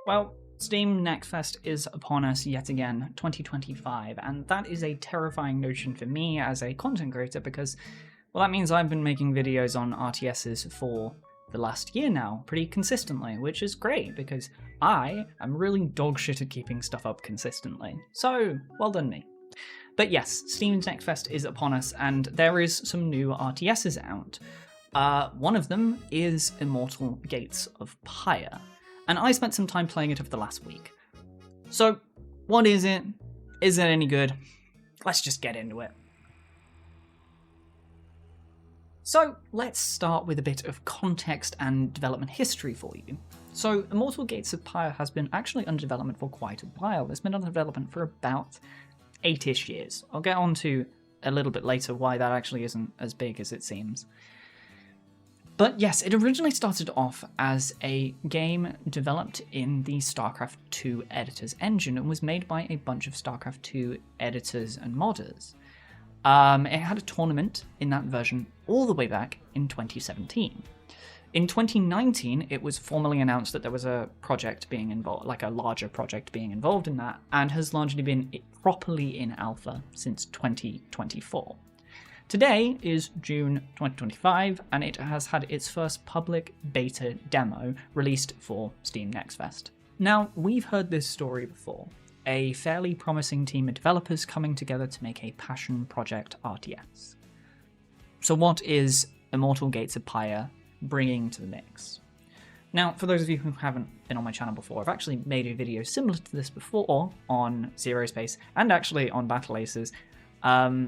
Well, Steam Next Fest is upon us yet again, 2025, and that is a terrifying notion for me as a content creator because, well, that means I've been making videos on RTSs for the last year now, pretty consistently, which is great because I am really dog shit at keeping stuff up consistently. So, well done me. But yes, Steam's Next Fest is upon us, and there is some new RTSs out. One of them is Immortal Gates of Pyre, and I spent some time playing it over the last week. So, what is it? Is it any good? Let's just get into it. So, let's start with a bit of context and development history for you. So, Immortal Gates of Pyre has been actually under development for quite a while. It's been under development for about 8-ish years. I'll get on to a little bit later why that actually isn't as big as it seems. But yes, it originally started off as a game developed in the Starcraft 2 editor's engine and was made by a bunch of Starcraft 2 editors and modders. It had a tournament in that version all the way back in 2017. In 2019, it was formally announced that there was a project being involved, like a larger project being involved in that, and has largely been properly in alpha since 2024. Today is June 2025, and it has had its first public beta demo released for Steam Next Fest. Now, we've heard this story before. A fairly promising team of developers coming together to make a passion project RTS. So what is Immortal Gates of Pyre bringing to the mix? Now, for those of you who haven't been on my channel before, I've actually made a video similar to this before on Zero Space and actually on Battle Aces.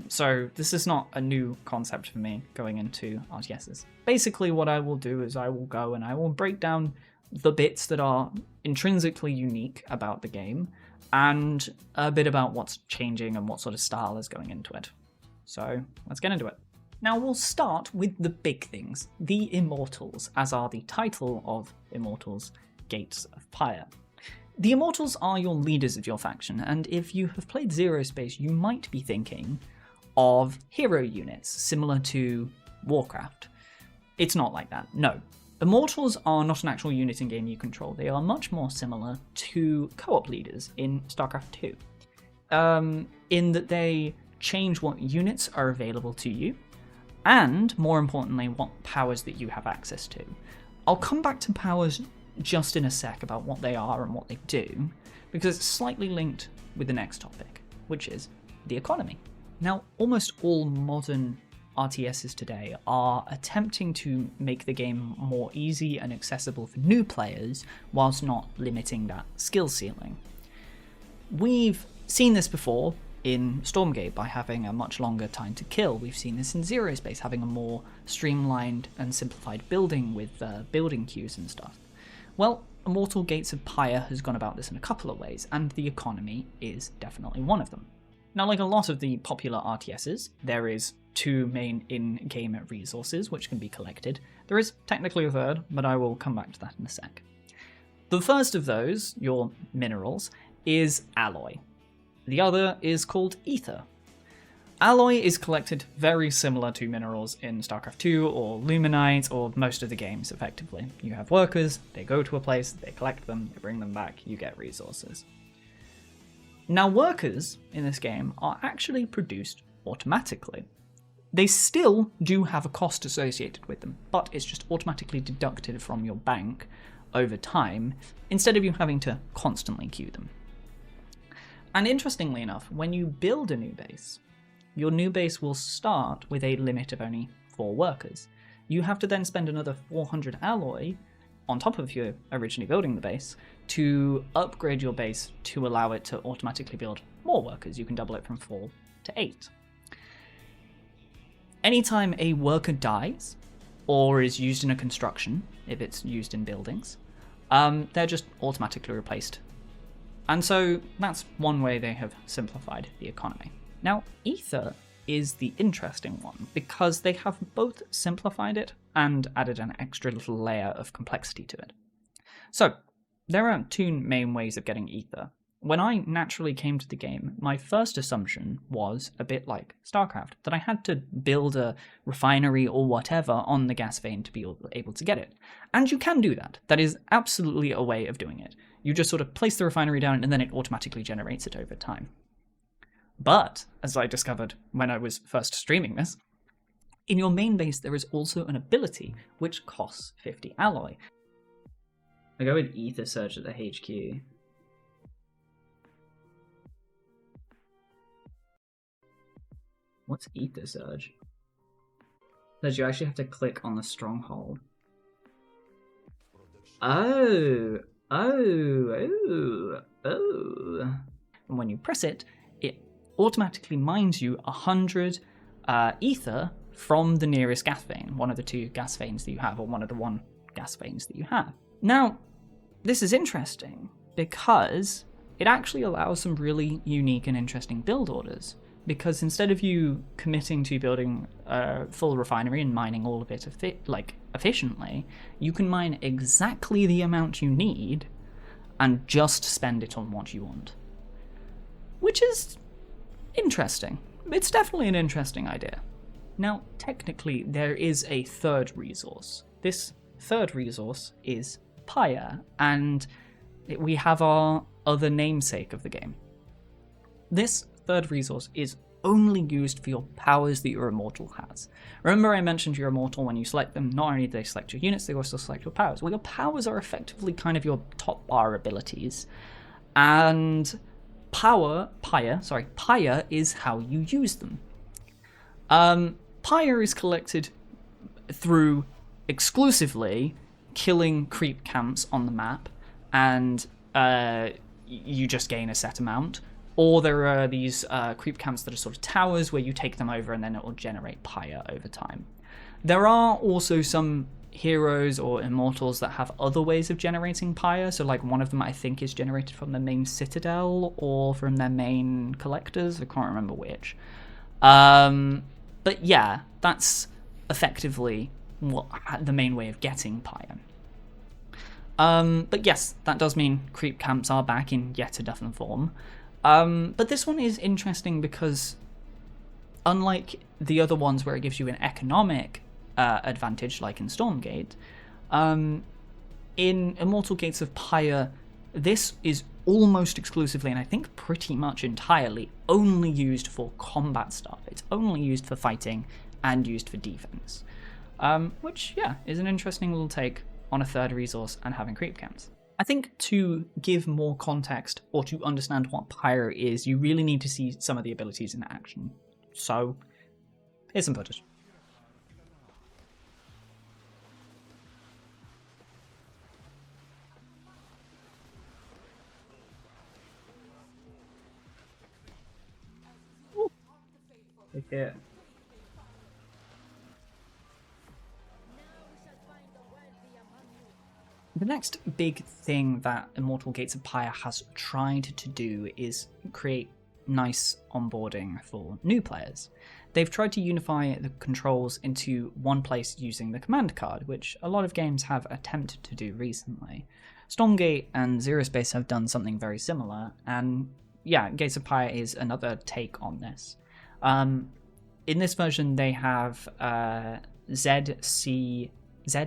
So this is not a new concept for me going into RTSs. Basically what I will do is I will go and I will break down the bits that are intrinsically unique about the game and a bit about what's changing and what sort of style is going into it. So let's get into it. Now we'll start with the big things, the Immortals, as are the title of Immortals Gates of Pyre. The Immortals are your leaders of your faction, and if you have played Zero Space, you might be thinking of hero units, similar to Warcraft. It's not like that, no. Immortals are not an actual unit in game you control. They are much more similar to co-op leaders in Starcraft 2, in that they change what units are available to you, and, more importantly, what powers that you have access to. I'll come back to powers just in a sec about what they are and what they do, because it's slightly linked with the next topic, which is the economy. Now, almost all modern RTSs today are attempting to make the game more easy and accessible for new players, whilst not limiting that skill ceiling. We've seen this before in Stormgate by having a much longer time to kill. We've seen this in Zero Space having a more streamlined and simplified building with building queues and stuff. Well, Immortal Gates of Pyre has gone about this in a couple of ways, and the economy is definitely one of them. Now, like a lot of the popular RTSs, there is 2 main in-game resources which can be collected. There is technically a third, but I will come back to that in a sec. The first of those, your minerals, is alloy. The other is called ether. Alloy is collected very similar to minerals in StarCraft 2 or Luminite or most of the games, effectively. You have workers, they go to a place, they collect them, they bring them back, you get resources. Now, workers in this game are actually produced automatically. They still do have a cost associated with them, but it's just automatically deducted from your bank over time, instead of you having to constantly queue them. And interestingly enough, when you build a new base, your new base will start with a limit of only 4 workers. You have to then spend another 400 alloy on top of you originally building the base to upgrade your base to allow it to automatically build more workers. You can double it from 4 to 8. Anytime a worker dies, or is used in a construction, if it's used in buildings, they're just automatically replaced. And so that's one way they have simplified the economy. Now, Ether is the interesting one, because they have both simplified it and added an extra little layer of complexity to it. So, there are 2 main ways of getting Ether, when I naturally came to the game, my first assumption was a bit like Starcraft, that I had to build a refinery or whatever on the gas vein to be able to get it. And you can do that. That is absolutely a way of doing it. You just sort of place the refinery down and then it automatically generates it over time. But, as I discovered when I was first streaming this, in your main base there is also an ability which costs 50 alloy. I go with Ether Surge at the HQ. What's Ether Surge? Does you actually have to click on the stronghold? Oh. And when you press it, it automatically mines you 100 ether from the nearest gas vein, one of the two gas veins that you have, or one of the one gas veins that you have. Now, this is interesting because it actually allows some really unique and interesting build orders. Because instead of you committing to building a full refinery and mining all of it efficiently, you can mine exactly the amount you need and just spend it on what you want. Which is interesting. It's definitely an interesting idea. Now, technically, there is a third resource. This third resource is Pyre, and we have our other namesake of the game. This third resource is only used for your powers that your Immortal has. Remember I mentioned your Immortal, when you select them, not only do they select your units, they also select your powers. Well, your powers are effectively kind of your top bar abilities. And Pyre is how you use them. Pyre is collected through exclusively killing creep camps on the map, and you just gain a set amount. Or there are these creep camps that are sort of towers where you take them over and then it will generate Pyre over time. There are also some heroes or immortals that have other ways of generating Pyre. So like one of them I think is generated from the main citadel or from their main collectors. I can't remember which. But yeah, that's effectively the main way of getting Pyre. But yes, that does mean creep camps are back in yet a different form. But this one is interesting because, unlike the other ones where it gives you an economic advantage, like in Stormgate, in Immortal Gates of Pyre, this is almost exclusively, and I think pretty much entirely, only used for combat stuff. It's only used for fighting and used for defense. Which, yeah, is an interesting little take on a third resource and having creep camps. I think to give more context or to understand what Pyre is, you really need to see some of the abilities in action. So, here's some footage. Ooh. Okay. The next big thing that Immortal Gates of Pyre has tried to do is create nice onboarding for new players. They've tried to unify the controls into one place using the command card, which a lot of games have attempted to do recently. Stormgate and Zero Space have done something very similar, and yeah, Gates of Pyre is another take on this. In this version, they have Z,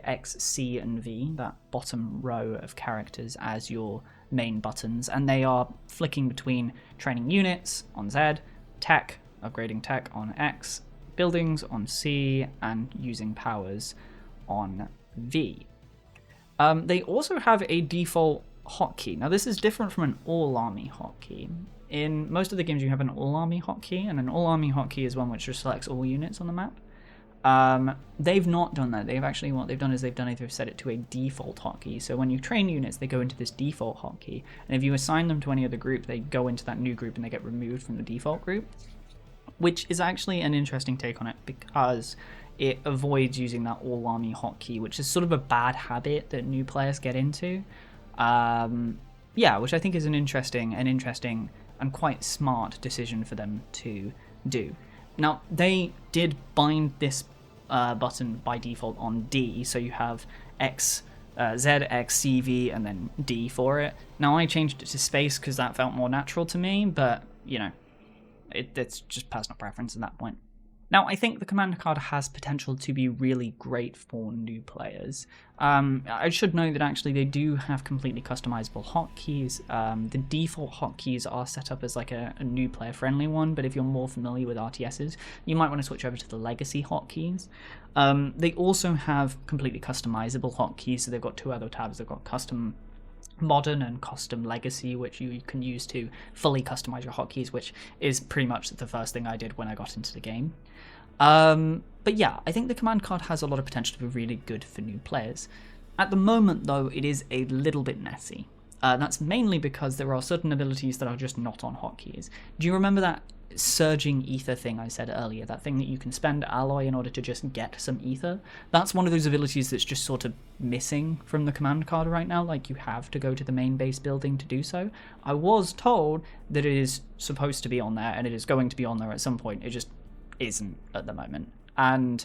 X, C, and V, that bottom row of characters, as your main buttons, and they are flicking between training units on Z, tech, upgrading tech on X, buildings on C, and using powers on V. They also have a default hotkey. Now this is different from an all-army hotkey. In most of the games you have an all-army hotkey, and an all-army hotkey is one which just selects all units on the map. They've not done that. What they've done is they've set it to a default hotkey. So when you train units, they go into this default hotkey, and if you assign them to any other group, they go into that new group and they get removed from the default group, which is actually an interesting take on it because it avoids using that all army hotkey, which is sort of a bad habit that new players get into. Which I think is an interesting and quite smart decision for them to do. Now, they did bind this button by default on D, so you have X ZXCV and then D for it. Now I changed it to space because that felt more natural to me, but you know, it's just personal preference at that point. Now, I think the command card has potential to be really great for new players. I should note that actually they do have completely customizable hotkeys. The default hotkeys are set up as like a new player friendly one, but if you're more familiar with RTSs, you might want to switch over to the legacy hotkeys. They also have completely customizable hotkeys, so they've got two other tabs. They've got custom modern and custom legacy, which you can use to fully customize your hotkeys, which is pretty much the first thing I did when I got into the game. But yeah, I think the command card has a lot of potential to be really good for new players. At the moment, though, it is a little bit messy. That's mainly because there are certain abilities that are just not on hotkeys. Do you remember that surging ether thing I said earlier, that thing that you can spend alloy in order to just get some ether? That's one of those abilities that's just sort of missing from the command card right now. Like, you have to go to the main base building to do so. I was told that it is supposed to be on there, and it is going to be on there at some point. It just isn't at the moment, and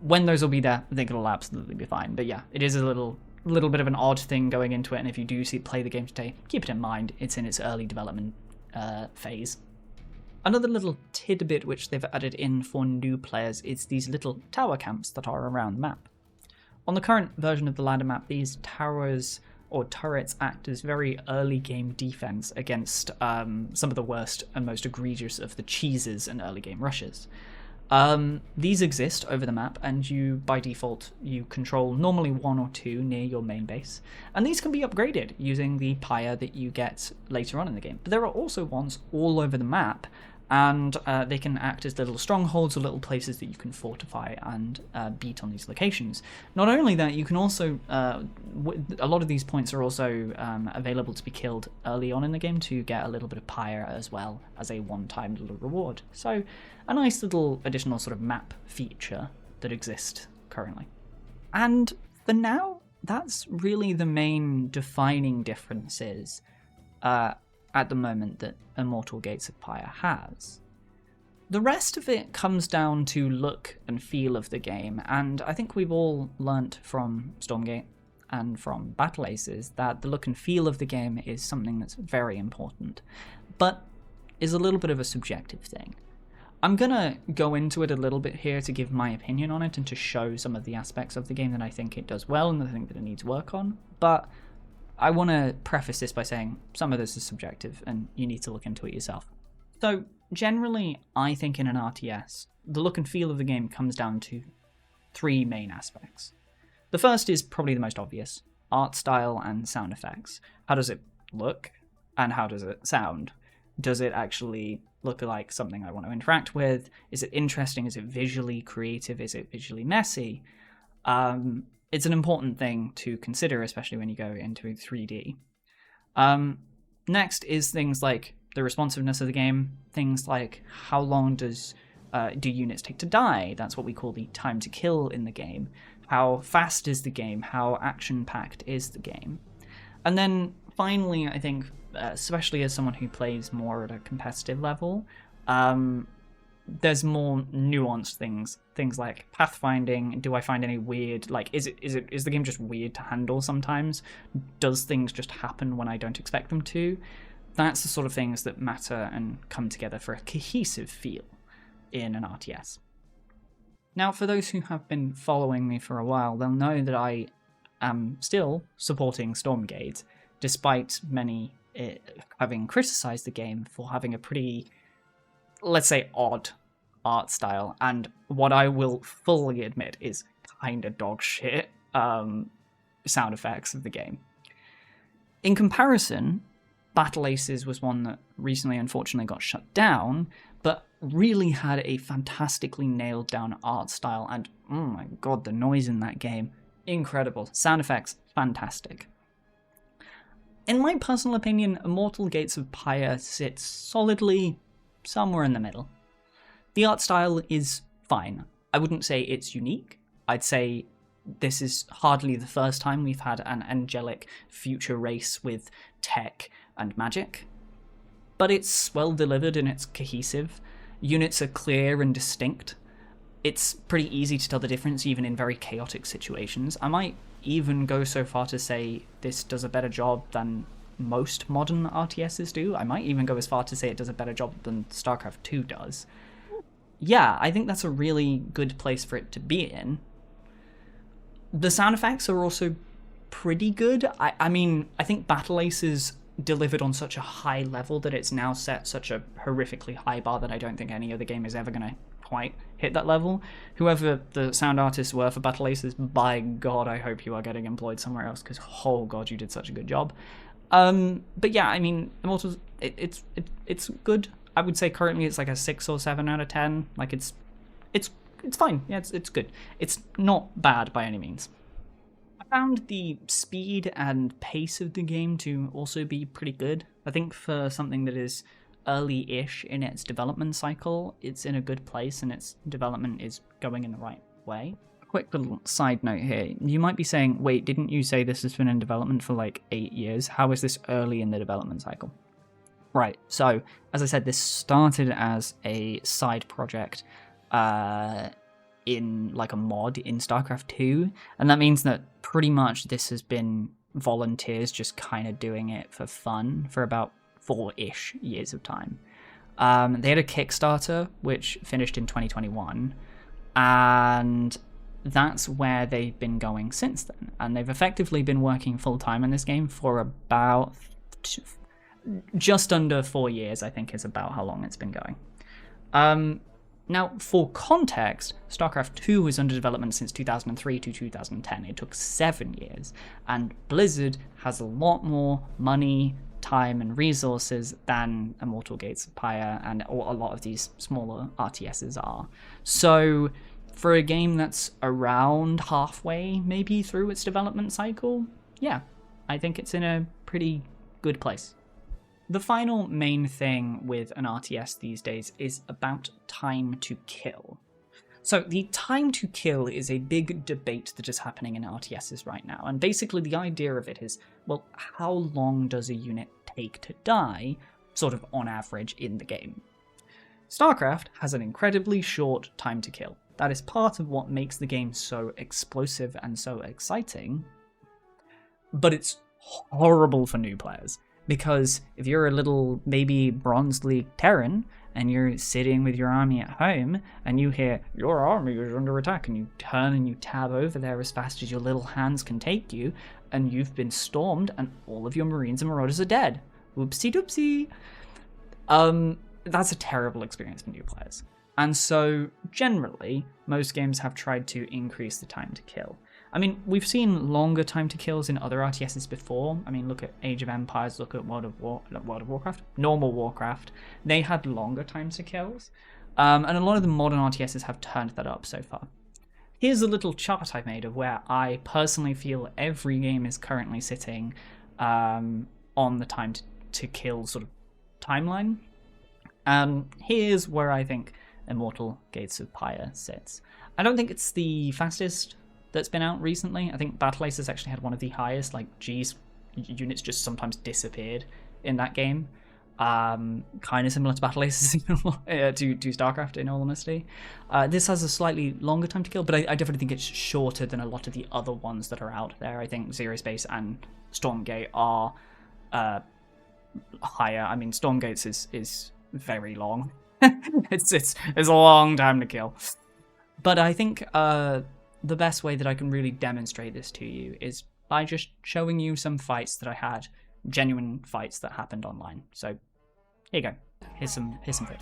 when those will be there, I think it'll absolutely be fine. But yeah, it is a little bit of an odd thing going into it, and if you do play the game today, keep it in mind, it's in its early development phase. Another little tidbit which they've added in for new players is these little tower camps that are around the map. On the current version of the ladder map, these towers or turrets act as very early game defense against some of the worst and most egregious of the cheeses and early game rushes. These exist over the map, and you, by default, you control normally one or two near your main base, and these can be upgraded using the Pyre that you get later on in the game. But there are also ones all over the map, and they can act as little strongholds or little places that you can fortify and beat on these locations. Not only that, you can also, a lot of these points are also available to be killed early on in the game to get a little bit of Pyre as well as a one-time little reward. So a nice little additional sort of map feature that exists currently. And for now, that's really the main defining differences at the moment that Immortal Gates of Pyre has. The rest of it comes down to look and feel of the game, and I think we've all learnt from Stormgate and from Battle Aces that the look and feel of the game is something that's very important, but is a little bit of a subjective thing. I'm gonna go into it a little bit here to give my opinion on it and to show some of the aspects of the game that I think it does well and that I think that it needs work on, but I want to preface this by saying some of this is subjective and you need to look into it yourself. So generally, I think in an RTS, the look and feel of the game comes down to three main aspects. The first is probably the most obvious: art style and sound effects. How does it look and how does it sound? Does it actually look like something I want to interact with? Is it interesting? Is it visually creative? Is it visually messy? It's an important thing to consider, especially when you go into 3D. Next is things like the responsiveness of the game, things like how long do units take to die? That's what we call the time to kill in the game. How fast is the game? How action-packed is the game? And then finally, I think, especially as someone who plays more at a competitive level, there's more nuanced things like pathfinding. Do I find any weird, like, is the game just weird to handle sometimes? Does things just happen when I don't expect them to? That's the sort of things that matter and come together for a cohesive feel in an RTS. Now, for those who have been following me for a while, they'll know that I am still supporting Stormgate, despite many having criticized the game for having a pretty, let's say, odd art style, and what I will fully admit is kind of dog shit sound effects of the game. In comparison, Battle Aces was one that recently unfortunately got shut down, but really had a fantastically nailed down art style, and oh my god, the noise in that game, incredible. Sound effects, fantastic. In my personal opinion, Immortal Gates of Pyre sits solidly somewhere in the middle. The art style is fine. I wouldn't say it's unique. I'd say this is hardly the first time we've had an angelic future race with tech and magic. But it's well delivered and it's cohesive. Units are clear and distinct. It's pretty easy to tell the difference even in very chaotic situations. I might even go so far to say this does a better job than most modern RTSs do. I might even go as far to say it does a better job than StarCraft 2 does. Yeah, I think that's a really good place for it to be in. The sound effects are also pretty good. I mean, I think Battle Ace is delivered on such a high level that it's now set such a horrifically high bar that I don't think any other game is ever going to quite hit that level. Whoever the sound artists were for Battle Aces, by God, I hope you are getting employed somewhere else, because oh God, you did such a good job. But yeah, I mean, Immortals, it's good. I would say currently it's like a 6 or 7 out of 10. Like it's fine. Yeah, it's good. It's not bad by any means. I found the speed and pace of the game to also be pretty good. I think for something that is early-ish in its development cycle, it's in a good place and its development is going in the right way. A quick little side note here. You might be saying, wait, didn't you say this has been in development for like 8 years? How is this early in the development cycle? Right, so as I said, this started as a side project in like a mod in StarCraft 2, and that means that pretty much this has been volunteers just kind of doing it for fun for about 4-ish years of time. They had a Kickstarter which finished in 2021, and that's where they've been going since then, and they've effectively been working full-time on this game for about just under 4 years, I think is about how long it's been going. Now, for context, StarCraft 2 was under development since 2003 to 2010. It took 7 years, and Blizzard has a lot more money, time, and resources than Immortal Gates of Pyre and a lot of these smaller RTSs are. So, for a game that's around halfway, maybe through its development cycle, yeah, I think it's in a pretty good place. The final main thing with an RTS these days is about time to kill. So the time to kill is a big debate that is happening in RTSs right now, and basically the idea of it is, well, how long does a unit take to die, sort of on average in the game? StarCraft has an incredibly short time to kill. That is part of what makes the game so explosive and so exciting, but it's horrible for new players. Because if you're a little baby Bronze League Terran and you're sitting with your army at home and you hear your army is under attack and you turn and you tab over there as fast as your little hands can take you and you've been stormed and all of your Marines and Marauders are dead. Whoopsie doopsie. That's a terrible experience for new players. And so generally, most games have tried to increase the time to kill. I mean, we've seen longer time to kills in other RTSs before. I mean, look at Age of Empires, look at normal Warcraft. They had longer time to kills. And a lot of the modern RTSs have turned that up so far. Here's a little chart I made of where I personally feel every game is currently sitting on the time to kill sort of timeline. Here's where I think Immortal Gates of Pyre sits. I don't think it's the fastest that's been out recently. I think Battle Ace has actually had one of the highest, like, geez, units just sometimes disappeared in that game. Kind of similar to Battle Ace to StarCraft, in all honesty. This has a slightly longer time to kill, but I definitely think it's shorter than a lot of the other ones that are out there. I think Zero Space and Stormgate are higher. I mean, Stormgate's is very long. it's a long time to kill. But I think the best way that I can really demonstrate this to you is by just showing you some fights that I had, genuine fights that happened online. So here you go. Here's some footage.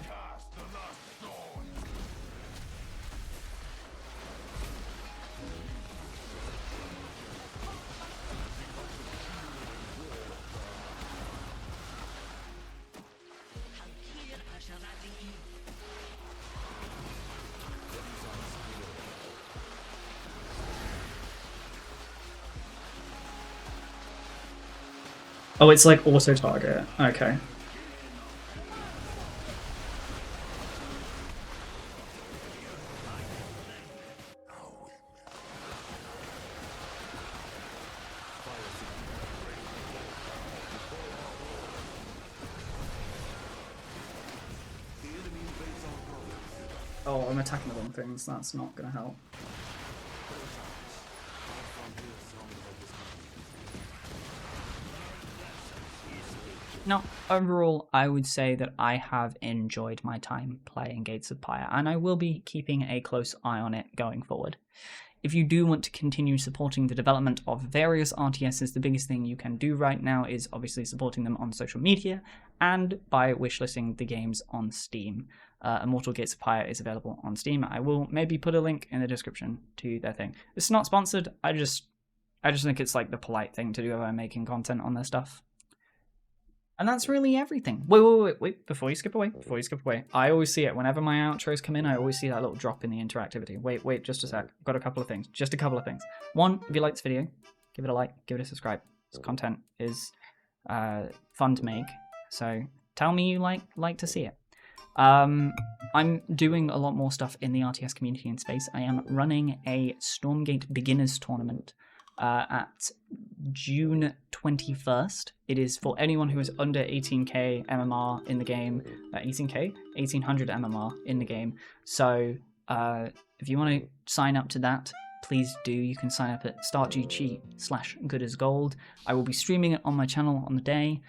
Oh, it's like auto-target. Okay. Oh, I'm attacking the wrong things. That's not going to help. Now, overall, I would say that I have enjoyed my time playing Gates of Pyre, and I will be keeping a close eye on it going forward. If you do want to continue supporting the development of various RTSs, the biggest thing you can do right now is obviously supporting them on social media and by wishlisting the games on Steam. Immortal Gates of Pyre is available on Steam. I will maybe put a link in the description to their thing. It's not sponsored. I just think it's like the polite thing to do when I'm making content on their stuff. And that's really everything. Wait, before you skip away, I always see it. Whenever my outros come in, I always see that little drop in the interactivity. Wait, just a sec. I've got a couple of things. Just a couple of things. One, if you like this video, give it a like, give it a subscribe. This content is fun to make, so tell me you like to see it. I'm doing a lot more stuff in the RTS community and space. I am running a Stormgate Beginners Tournament at June 21st. It is for anyone who is under 18k MMR in the game. 18k? 1800 MMR in the game. So if you want to sign up to that, please do. You can sign up at startgg/goodasgold. I will be streaming it on my channel on the day.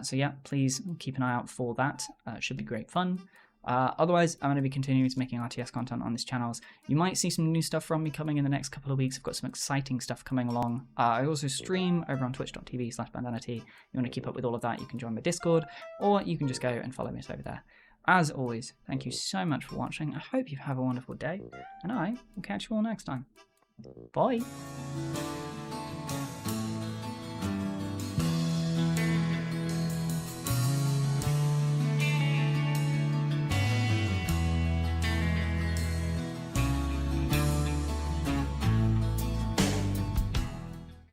So yeah, please keep an eye out for that. It should be great fun. Otherwise, I'm going to be continuing to making RTS content on this channel. You might see some new stuff from me coming in the next couple of weeks. I've got some exciting stuff coming along. I also stream over on twitch.tv/bandanat. You want to keep up with all of that, you can join my Discord, or you can just go and follow me over there. As always, thank you so much for watching. I hope you have a wonderful day, and I will catch you all next time. Bye!